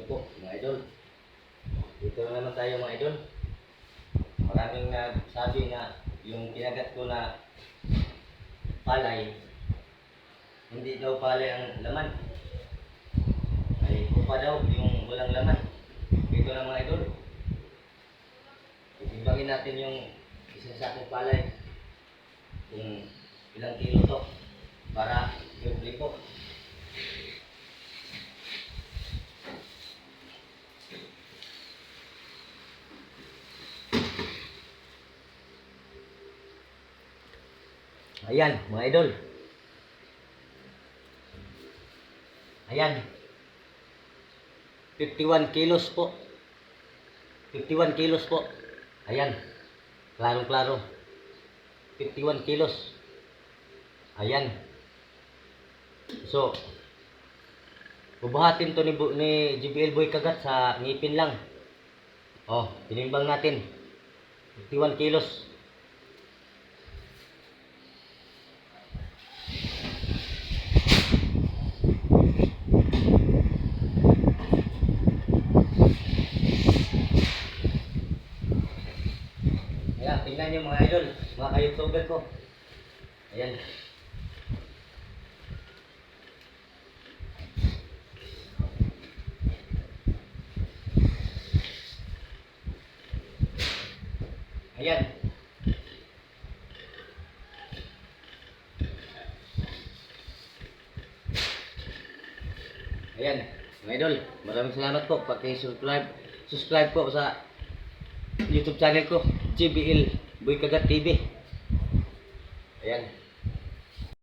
po mga idol. Dito na naman tayo mga idol. Maraming nagsabi na yung kinagat ko na palay, hindi daw palay ang laman. Ay kupa daw yung walang laman. Dito na mga idol. Itimbangin natin yung isang sakong palay. Kung ilang kilo to para lipo. Ayan, mga idol. Ayan. 51 kilos po. 51 kilos po. Ayan. Klarong-klaro. 51 kilos. Ayan. So, bubuhatin to ni JBL Boy Kagat sa ngipin lang. Oh, tinimbang natin. 51 kilos. Ayan, tingnan nyo mga idol, mga ka-YouTuber ko. Ayan. Ayan. Ayan, mga idol, maraming salamat po. Subscribe po sa YouTube channel ko, JBL Boy Kagat TV. Ayan.